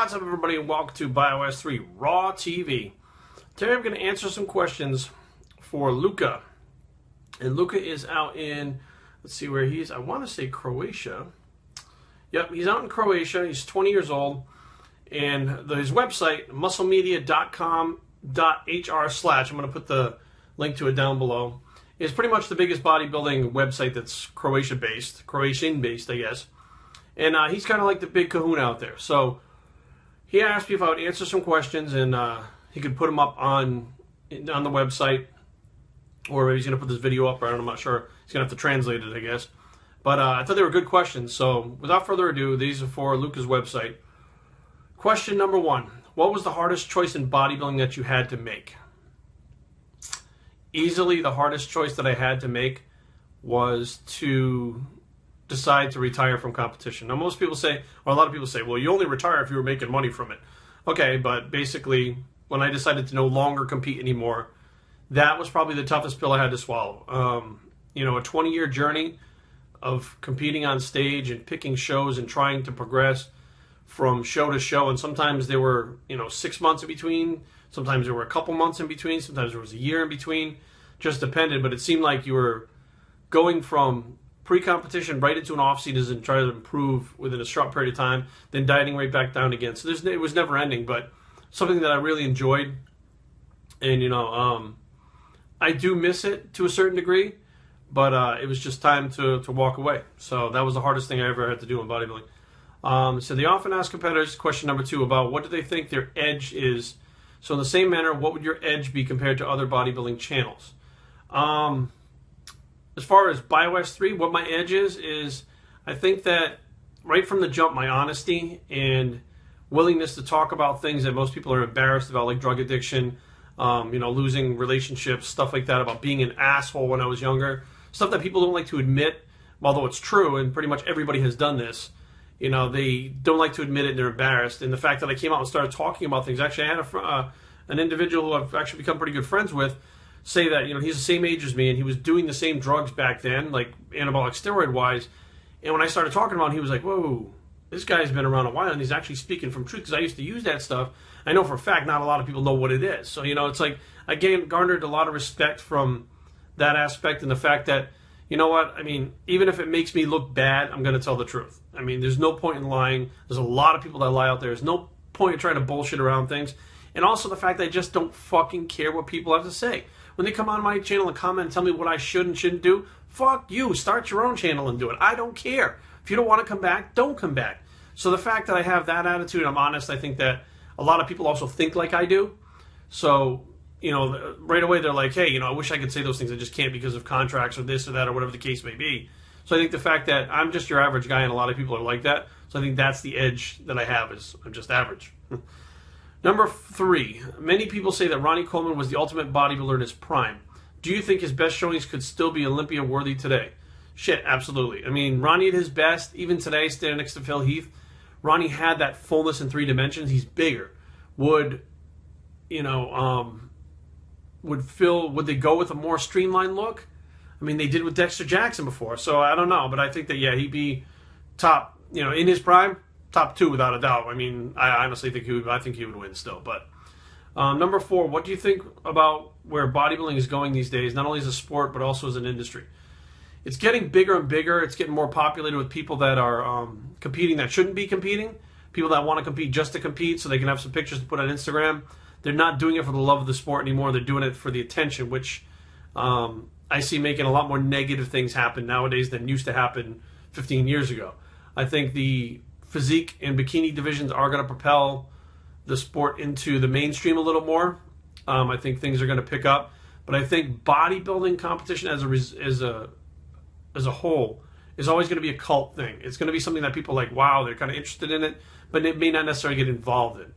What's up, everybody, and welcome to Bios3 Raw TV. Today I'm going to answer some questions for Luca. And Luca is out in, let's see where he's, I want to say Croatia. Yep, he's out in Croatia. He's 20 years old. And his website, musclemedia.com.hr/, I'm going to put the link to it down below, is pretty much the biggest bodybuilding website that's Croatian-based, I guess. And he's kind of like the big kahuna out there. So he asked me if I would answer some questions, and he could put them up on the website, or maybe he's going to put this video up, or I'm not sure. He's going to have to translate it, I guess. But I thought they were good questions. So without further ado, these are for Luca's website. Question number 1. What was the hardest choice in bodybuilding that you had to make? Easily the hardest choice that I had to make was to decide to retire from competition. Now, most people say, or a lot of people say, well, you only retire if you were making money from it. Okay, but basically, when I decided to no longer compete anymore, that was probably the toughest pill I had to swallow. You know, a 20-year journey of competing on stage and picking shows and trying to progress from show to show, and sometimes there were, 6 months in between, sometimes there were a couple months in between, sometimes there was a year in between, just depended, but it seemed like you were going from pre-competition right into an off-season and try to improve within a short period of time, then dieting right back down again. So it was never ending, but something that I really enjoyed. And, I do miss it to a certain degree, but it was just time to walk away. So that was the hardest thing I ever had to do in bodybuilding. So they often ask competitors, question number 2, about what do they think their edge is. So in the same manner, what would your edge be compared to other bodybuilding channels? As far as Bios3, what my edge is I think that right from the jump, my honesty and willingness to talk about things that most people are embarrassed about, like drug addiction, losing relationships, stuff like that, about being an asshole when I was younger, stuff that people don't like to admit, although it's true, and pretty much everybody has done this. They don't like to admit it, and they're embarrassed. And the fact that I came out and started talking about things, actually, I had an individual who I've actually become pretty good friends with say that, he's the same age as me, and he was doing the same drugs back then, like anabolic steroid-wise. And when I started talking about it, he was like, whoa, this guy's been around a while, and he's actually speaking from truth, because I used to use that stuff. I know for a fact not a lot of people know what it is. So, it's like, I garnered a lot of respect from that aspect, and the fact that, you know what, even if it makes me look bad, I'm going to tell the truth. There's no point in lying. There's a lot of people that lie out there. There's no point in trying to bullshit around things. And also the fact that I just don't fucking care what people have to say. When they come on my channel and comment and tell me what I should and shouldn't do, fuck you. Start your own channel and do it. I don't care. If you don't want to come back, don't come back. So the fact that I have that attitude, I'm honest, I think that a lot of people also think like I do. So, right away they're like, hey, I wish I could say those things. I just can't because of contracts or this or that or whatever the case may be. So I think the fact that I'm just your average guy and a lot of people are like that, so I think that's the edge that I have, is I'm just average. Number 3, many people say that Ronnie Coleman was the ultimate bodybuilder in his prime. Do you think his best showings could still be Olympia-worthy today? Shit, absolutely. Ronnie at his best, even today, standing next to Phil Heath, Ronnie had that fullness in 3 dimensions. He's bigger. Would they go with a more streamlined look? They did with Dexter Jackson before, so I don't know. But I think that, yeah, he'd be top, in his prime, top 2 without a doubt. I honestly think he would win still. But number 4, what do you think about where bodybuilding is going these days, not only as a sport, but also as an industry? It's getting bigger and bigger. It's getting more populated with people that are competing that shouldn't be competing, people that want to compete just to compete so they can have some pictures to put on Instagram. They're not doing it for the love of the sport anymore. They're doing it for the attention, which I see making a lot more negative things happen nowadays than used to happen 15 years ago. I think the physique and bikini divisions are going to propel the sport into the mainstream a little more. I think things are going to pick up. But I think bodybuilding competition as a whole is always going to be a cult thing. It's going to be something that people are like, wow, they're kind of interested in it, but it may not necessarily get involved in.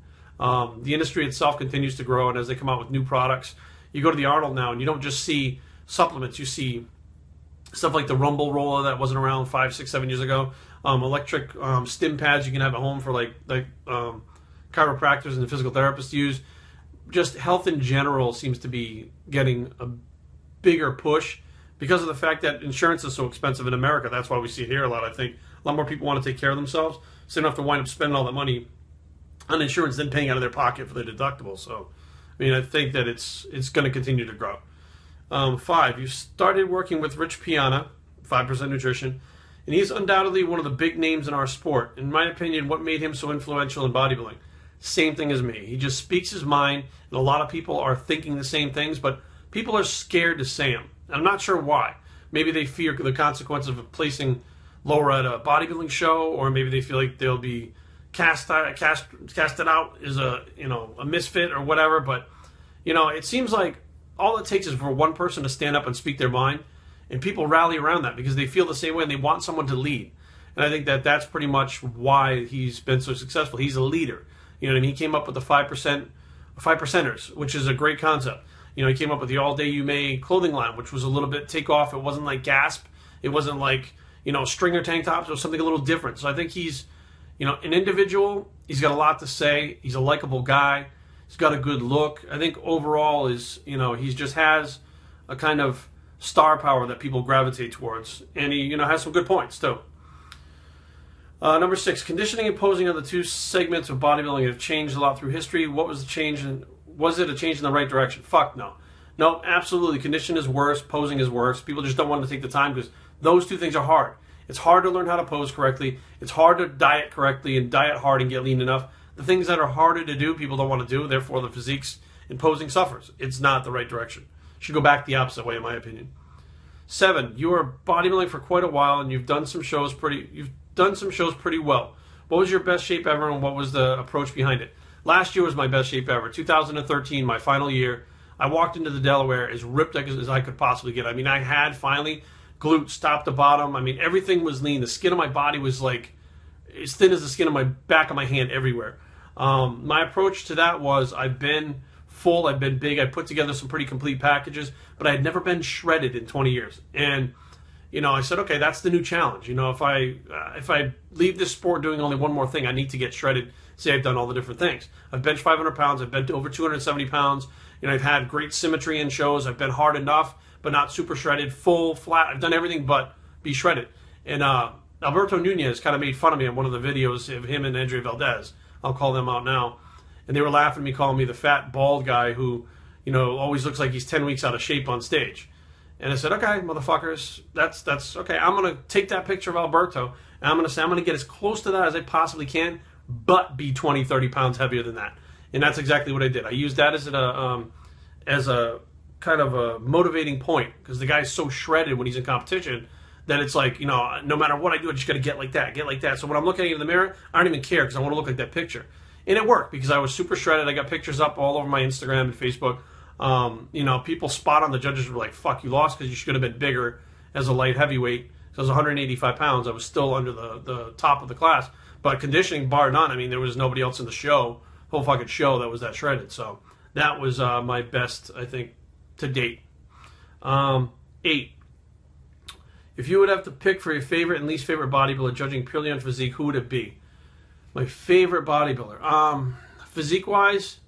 The industry itself continues to grow, and as they come out with new products, you go to the Arnold now, and you don't just see supplements. You see stuff like the Rumble Roller that wasn't around 5, 6, 7 years ago. Electric stim pads you can have at home for like chiropractors and the physical therapists use. Just health in general seems to be getting a bigger push because of the fact that insurance is so expensive in America. That's why we see it here a lot. I think a lot more people want to take care of themselves, so they don't have to wind up spending all that money uninsurance than paying out of their pocket for the deductible. So, I mean, I think that it's going to continue to grow. 5, you started working with Rich Piana, 5% Nutrition, and he's undoubtedly one of the big names in our sport. In my opinion, what made him so influential in bodybuilding? Same thing as me. He just speaks his mind, and a lot of people are thinking the same things, but people are scared to say them. I'm not sure why. Maybe they fear the consequences of placing lower at a bodybuilding show, or maybe they feel like they'll be casted out as a misfit or whatever. But it seems like all it takes is for one person to stand up and speak their mind, and people rally around that because they feel the same way and they want someone to lead. And I think that that's pretty much why he's been so successful. He's a leader. You know what I mean? He came up with the 5%ers, which is a great concept. He came up with the All Day You May clothing line, which was a little bit takeoff. It wasn't like GASP. It wasn't like, stringer tank tops. It was something a little different. So I think he's, an individual. He's got a lot to say. He's a likable guy. He's got a good look. I think overall is, he just has a kind of star power that people gravitate towards. And he, has some good points too. Number 6, conditioning and posing are the two segments of bodybuilding that have changed a lot through history. What was the change? Was it a change in the right direction? Fuck no. No, absolutely. Conditioning is worse. Posing is worse. People just don't want to take the time because those two things are hard. It's hard to learn how to pose correctly. It's hard to diet correctly and diet hard and get lean enough. The things that are harder to do, people don't want to do. Therefore, the physiques in posing suffers. It's not the right direction. Should go back the opposite way, in my opinion. 7, you are bodybuilding for quite a while and you've done some shows pretty well. What was your best shape ever and what was the approach behind it? Last year was my best shape ever. 2013, my final year. I walked into the Delaware as ripped as I could possibly get. I mean, I had finally glutes top to bottom. I mean, everything was lean. The skin of my body was like as thin as the skin of my back of my hand everywhere. My approach to that was I've been full, I've been big, I put together some pretty complete packages, but I had never been shredded in 20 years. And I said, okay, that's the new challenge. If I leave this sport doing only one more thing, I need to get shredded. Say I've done all the different things. I've benched 500 pounds. I've bent over 270 pounds. I've had great symmetry in shows. I've been hard enough, but not super shredded, full, flat. I've done everything but be shredded. And Alberto Nunez kind of made fun of me on one of the videos of him and Andre Valdez. I'll call them out now. And they were laughing at me, calling me the fat, bald guy who, always looks like he's 10 weeks out of shape on stage. And I said, okay, motherfuckers, that's okay. I'm going to take that picture of Alberto, and I'm going to say I'm going to get as close to that as I possibly can, but be 20, 30 pounds heavier than that. And that's exactly what I did. I used that as a kind of a motivating point, because the guy's so shredded when he's in competition that it's like, no matter what I do, I just got to get like that. So when I'm looking in the mirror, I don't even care because I want to look like that picture. And it worked because I was super shredded. I got pictures up all over my Instagram and Facebook. People spot on the judges were like, fuck, you lost because you should have been bigger as a light heavyweight. So I was 185 pounds. I was still under the top of the class. But conditioning, bar none, I mean, there was nobody else in the show, whole fucking show, that was that shredded. So that was my best, I think, to date. 8. If you would have to pick for your favorite and least favorite bodybuilder, judging purely on physique, who would it be? My favorite bodybuilder. Physique-wise,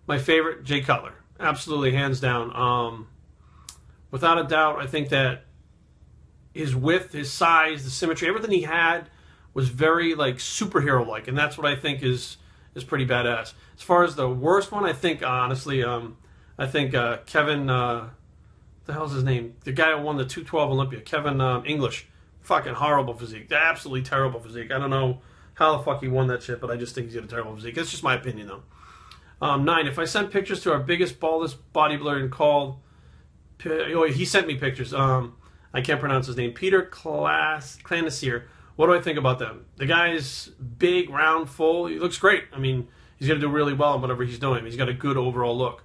my favorite, Jay Cutler. Absolutely, hands down. Without a doubt, I think that his width, his size, the symmetry, everything he had was very like superhero-like, and that's what I think is pretty badass. As far as the worst one, I think honestly, Kevin, the hell's his name? The guy who won the 212 Olympia, Kevin English. Fucking horrible physique, absolutely terrible physique. I don't know how the fuck he won that shit, but I just think he's got a terrible physique. That's just my opinion, though. 9. If I sent pictures to our biggest, baldest bodybuilder and called... he sent me pictures. I can't pronounce his name. Peter Clanessier. What do I think about them? The guy's big, round, full. He looks great. I mean, he's going to do really well in whatever he's doing. He's got a good overall look.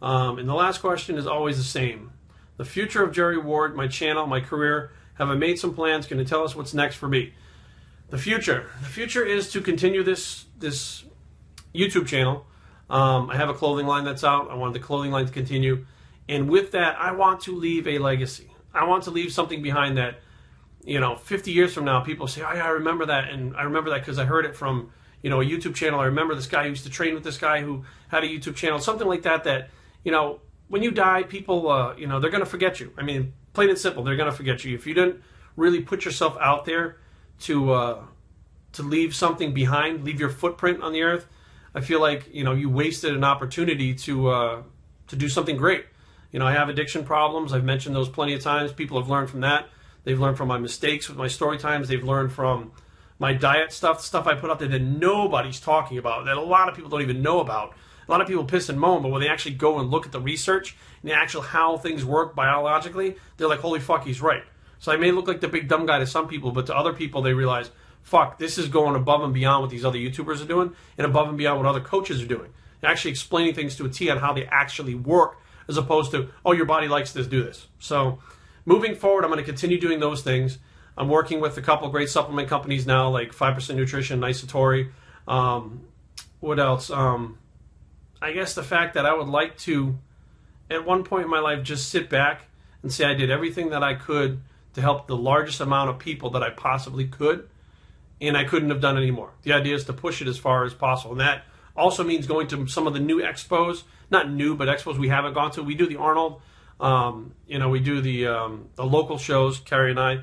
And the last question is always the same. The future of Jerry Ward, my channel, my career. Have I made some plans? Can you tell us what's next for me? The future. The future is to continue this YouTube channel. I have a clothing line that's out. I want the clothing line to continue. And with that, I want to leave a legacy. I want to leave something behind that, 50 years from now, people say, oh, yeah, I remember that. And I remember that because I heard it from, a YouTube channel. I remember this guy who used to train with this guy who had a YouTube channel. Something like that, when you die, people, they're going to forget you. I mean, plain and simple, they're going to forget you. If you didn't really put yourself out there to leave something behind, leave your footprint on the earth, I feel like, you know, you wasted an opportunity to do something great. You know, I have addiction problems. I've mentioned those plenty of times. People have learned from that. They've learned from my mistakes with my story times. They've learned from my diet stuff I put out there that nobody's talking about, that a lot of people don't even know about. A lot of people piss and moan, but when they actually go and look at the research and the actual how things work biologically, they're like, holy fuck, he's right. So I may look like the big dumb guy to some people, but to other people, they realize, fuck, this is going above and beyond what these other YouTubers are doing and above and beyond what other coaches are doing. They're actually explaining things to a T on how they actually work, as opposed to, oh, your body likes this, do this. So moving forward, I'm going to continue doing those things. I'm working with a couple great supplement companies now, like 5% Nutrition, Nicetori. What else? I guess the fact that I would like to, at one point in my life, just sit back and say I did everything that I could to help the largest amount of people that I possibly could, and I couldn't have done any more. The idea is to push it as far as possible, and that also means going to some of the new expos, not new, but expos we haven't gone to. We do the Arnold, you know, we do the local shows, Kari and I.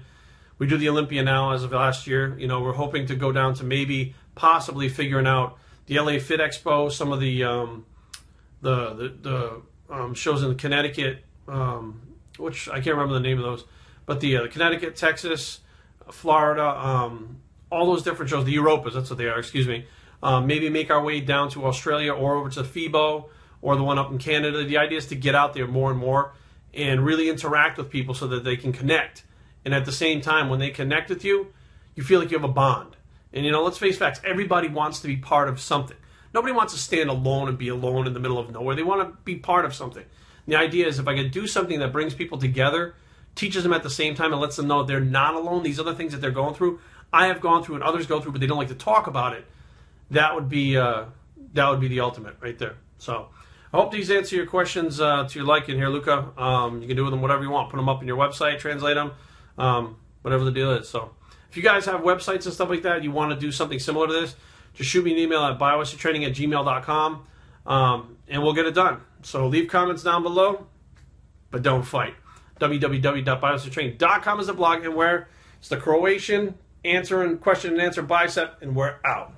We do the Olympia now as of last year. You know, we're hoping to go down to maybe possibly figuring out the LA Fit Expo, some of the shows in Connecticut, which I can't remember the name of those, but the Connecticut, Texas, Florida, all those different shows, the Europas, that's what they are, excuse me. Maybe make our way down to Australia or over to FIBO or the one up in Canada. The idea is to get out there more and more and really interact with people so that they can connect. And at the same time, when they connect with you, you feel like you have a bond. And, you know, let's face facts, everybody wants to be part of something. Nobody wants to stand alone and be alone in the middle of nowhere. They want to be part of something. And the idea is if I can do something that brings people together, teaches them at the same time, and lets them know they're not alone, these other things that they're going through, I have gone through and others go through, but they don't like to talk about it, that would be the ultimate right there. So I hope these answer your questions to your liking here, Luca. You can do with them whatever you want. Put them up on your website, translate them, whatever the deal is. So if you guys have websites and stuff like that, you want to do something similar to this, just shoot me an email at bioacidtraining@gmail.com, and we'll get it done. So leave comments down below, but don't fight. www.bioacidtraining.com is the blog, and where it's the Croatian question and answer bicep, and we're out.